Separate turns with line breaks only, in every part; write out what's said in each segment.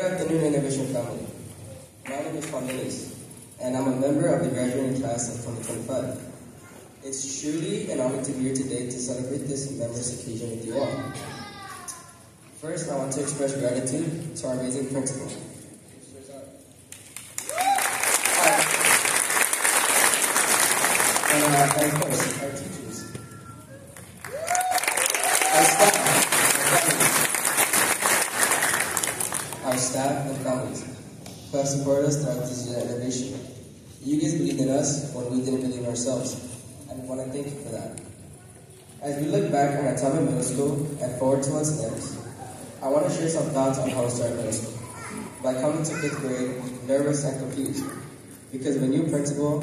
Good afternoon, Innovation family. My name is Cornelius, and I'm a member of the graduating class of 2025. It's truly an honor to be here today to celebrate this memorous occasion with you all. First, I want to express gratitude to our amazing principal. And of course, our teachers. Our staff and families who have supported us throughout this innovation. You guys believed in us when we didn't believe in ourselves, and we want to thank you for that. As we look back on our time in middle school and forward to what's next, I want to share some thoughts on how we started middle school. By coming to 5th grade, nervous and confused, because of a new principal,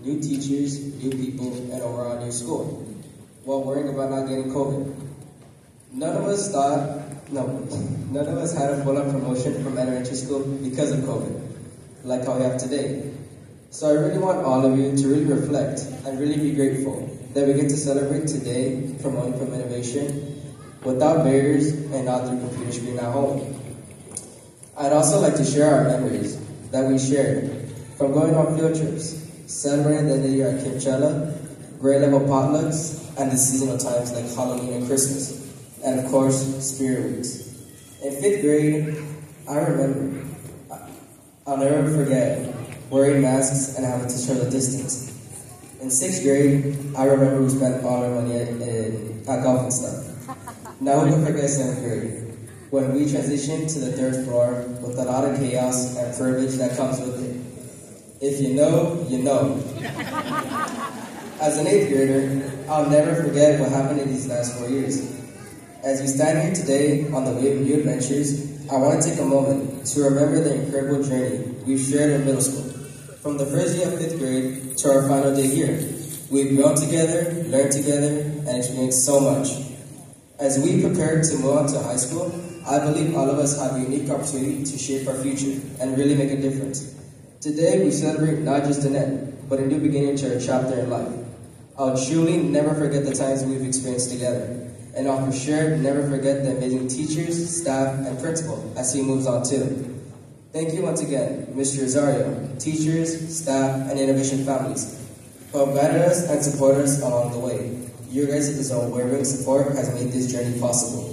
new teachers, new people, and overall new school, while worrying about not getting COVID. None of us had a full-on promotion from elementary school because of COVID, like how we have today. So I really want all of you to really reflect and really be grateful that we get to celebrate today promoting from innovation without barriers and not through computer screen at home. I'd also like to share our memories that we shared from going on field trips, celebrating the new year at Kimchella, grade level potlucks, and the seasonal times like Halloween and Christmas, and of course, Spirit Weeks. In 5th grade, I remember, I'll never forget wearing masks and having to social distance. In 6th grade, I remember we spent all our money at golf and stuff. Now who can forget 7th grade, when we transitioned to the 3rd floor with a lot of chaos and privilege that comes with it. If you know, you know. As an 8th grader, I'll never forget what happened in these last 4 years. As we stand here today on the way of new adventures, I want to take a moment to remember the incredible journey we've shared in middle school. From the first day of 5th grade to our final day here, we've grown together, learned together, and experienced so much. As we prepare to move on to high school, I believe all of us have a unique opportunity to shape our future and really make a difference. Today, we celebrate not just an end, but a new beginning to our chapter in life. I'll truly never forget the times we've experienced together. And I'll for sure never forget the amazing teachers, staff, and principal as he moves on too. Thank you once again, Mr. Rosario, teachers, staff, and innovation families, who have guided us and supported us along the way. Your guys' unwavering support has made this journey possible.